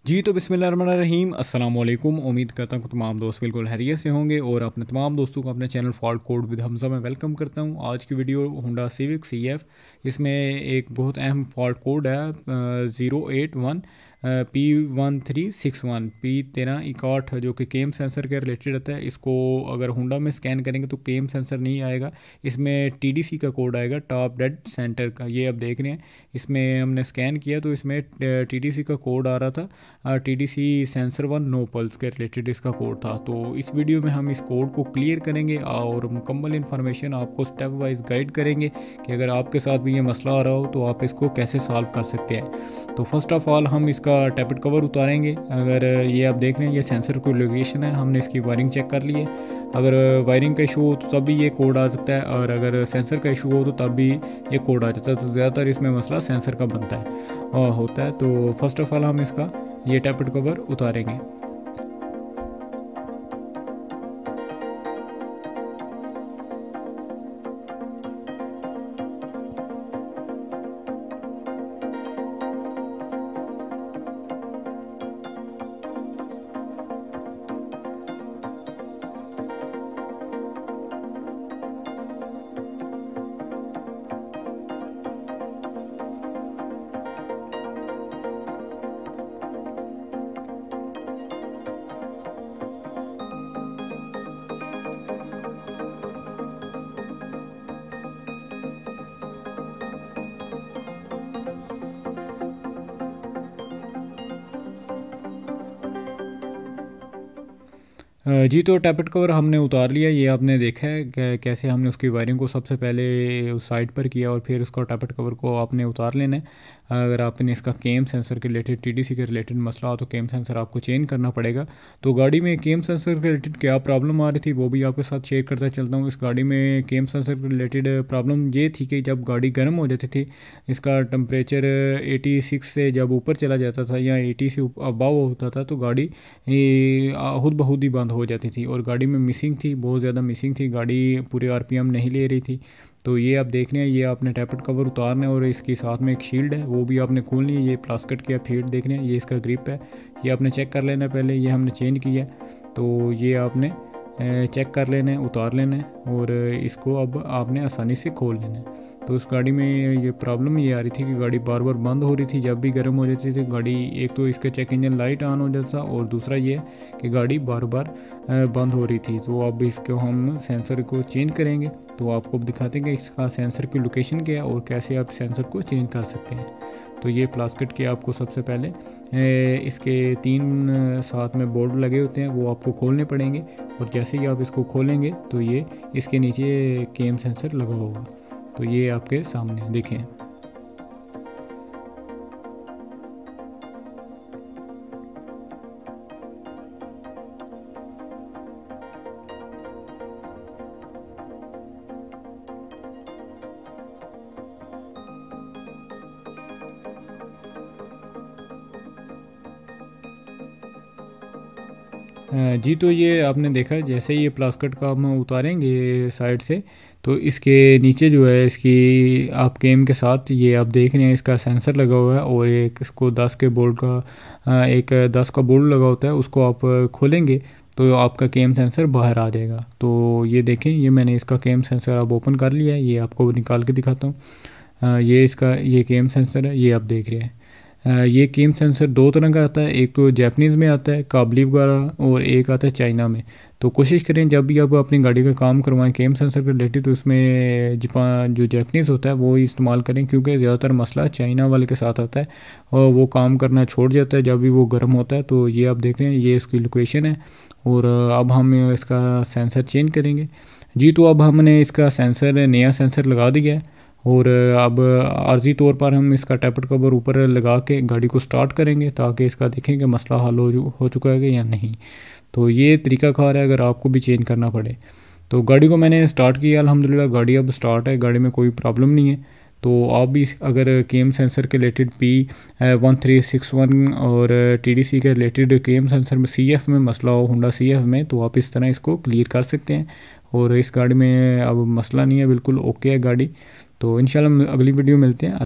जी तो बिस्मिल्लाहिर्रहमानिर्रहीम अस्सलाम वालेकुम। उम्मीद करता हूँ कि तमाम दोस्त बिल्कुल खैरियत से होंगे और अपने तमाम दोस्तों को अपने channel fault code with Hamza में वेलकम करता हूँ। आज की वीडियो होंडा सिविक CF, इसमें एक बहुत अहम फॉल्ट कोड है 081P1361 जो कि केम सेंसर के रिलेटेड रहता है। इसको अगर होंडा में स्कैन करेंगे तो केम सेंसर नहीं आएगा, इसमें TDC का कोड आएगा, टॉप डेड सेंटर का। ये आप देख रहे हैं, इसमें हमने स्कैन किया तो इसमें TDC का कोड आ रहा था। TDC सेंसर 1 नो पल्स के रिलेटेड इसका कोड था। तो इस वीडियो में हम इस कोड को क्लियर करेंगे और मुकम्मल इन्फॉर्मेशन आपको स्टेप वाइज गाइड करेंगे कि अगर आपके साथ भी ये मसला आ रहा हो तो आप इसको कैसे सॉल्व कर सकते हैं। तो फर्स्ट ऑफ ऑल हम इसका टैपेड कवर उतारेंगे। अगर ये आप देख रहे हैं, ये सेंसर की लोकेशन है, हमने इसकी वायरिंग चेक कर ली है। अगर वायरिंग का इशू हो तो तब भी ये कोड आ सकता है, और अगर सेंसर का इशू हो तो तब भी ये कोड आ जाता है। तो ज़्यादातर इसमें मसला सेंसर का बनता है और होता है। तो फर्स्ट ऑफ ऑल हम इसका ये टैपेड कवर उतारेंगे। जी तो टैपेड कवर हमने उतार लिया। ये आपने देखा है कैसे हमने उसकी वायरिंग को सबसे पहले उस साइड पर किया और फिर उसका टैपेड कवर को आपने उतार लेना है। अगर आपने इसका केम सेंसर के रिलेटेड TDC के रिलेटेड मसला हो तो केम सेंसर आपको चेंज करना पड़ेगा। तो गाड़ी में केम सेंसर के रिलेटेड क्या प्रॉब्लम आ रही थी वो भी आपके साथ शेयर करता चलता हूँ। इस गाड़ी में केम सेंसर के रिलेटेड प्रॉब्लम ये थी कि जब गाड़ी गर्म हो जाती थी, इसका टेम्परेचर 86 से जब ऊपर चला जाता था या 80 से अबाव होता था तो गाड़ी खुद ब खुद ही बंद हो जाती थी और गाड़ी में मिसिंग थी, बहुत ज़्यादा मिसिंग थी, गाड़ी पूरे RPM नहीं ले रही थी। तो ये आप देख रहे हैं, ये आपने टैपेड कवर उतारना है और इसके साथ में एक शील्ड है वो भी आपने खोलनी है। ये प्लास्टिक की आप फीड देख रहे हैं, ये इसका ग्रिप है, ये आपने चेक कर लेना है। पहले ये हमने चेंज किया है तो ये आपने चेक कर लेना है, उतार लेना है और इसको अब आपने आसानी से खोल लेना है। तो उस गाड़ी में ये प्रॉब्लम ये आ रही थी कि गाड़ी बार बार बंद हो रही थी, जब भी गर्म हो जाती थी गाड़ी। एक तो इसका चेक इंजन लाइट ऑन हो जाता था और दूसरा ये कि गाड़ी बार बार बंद हो रही थी। तो अब इसको हम सेंसर को चेंज करेंगे। तो आपको दिखाते हैं कि इसका सेंसर की लोकेशन क्या है और कैसे आप सेंसर को चेंज कर सकते हैं। तो ये प्लास्टिक के आपको सबसे पहले इसके 3 साथ में बोर्ड लगे होते हैं, वो आपको खोलने पड़ेंगे। और जैसे ही आप इसको खोलेंगे तो ये इसके नीचे केम सेंसर लगा होगा। तो ये आपके सामने देखें। जी तो ये आपने देखा, जैसे ये प्लास्टिक का हम उतारेंगे साइड से तो इसके नीचे जो है इसकी आप केम के साथ ये आप देख रहे हैं इसका सेंसर लगा हुआ है और एक इसको 10 के बोल्ट का एक 10 का बोल्ट लगा होता है, उसको आप खोलेंगे तो आपका केम सेंसर बाहर आ जाएगा। तो ये देखें, ये मैंने इसका केम सेंसर अब ओपन कर लिया है, ये आपको निकाल के दिखाता हूँ। ये इसका ये केम सेंसर है, ये आप देख रहे हैं। ये केम सेंसर 2 तरह का आता है, एक तो जापानीज़ में आता है काबली वगैरह और एक आता है चाइना में। तो कोशिश करें जब भी आप अपनी गाड़ी का काम करवाएं केम सेंसर के रिलेटेड तो इसमें जो जापानीज़ होता है वो ही इस्तेमाल करें, क्योंकि ज़्यादातर मसला चाइना वाले के साथ आता है और वो काम करना छोड़ जाता है जब भी वो गर्म होता है। तो ये आप देख रहे हैं, ये इसकी लोकेशन है और अब हम इसका सेंसर चेंज करेंगे। जी तो अब हमने इसका सेंसर नया सेंसर लगा दिया है और अब आर्जी तौर पर हम इसका टैपेड कवर ऊपर लगा के गाड़ी को स्टार्ट करेंगे ताकि इसका देखें कि मसला हल हो चुका है कि या नहीं। तो ये तरीक़ाकार है अगर आपको भी चेंज करना पड़े। तो गाड़ी को मैंने स्टार्ट किया, अल्हम्दुलिल्लाह गाड़ी अब स्टार्ट है, गाड़ी में कोई प्रॉब्लम नहीं है। तो आप भी अगर केम सेंसर के रिलेटेड P1361 और TDC के रिलेटेड केम सेंसर में CF में मसला हो, होंडा CF में, तो आप इस तरह इसको क्लियर कर सकते हैं। और इस गाड़ी में अब मसला नहीं है, बिल्कुल ओके है गाड़ी। तो इंशाल्लाह अगली वीडियो मिलते हैं।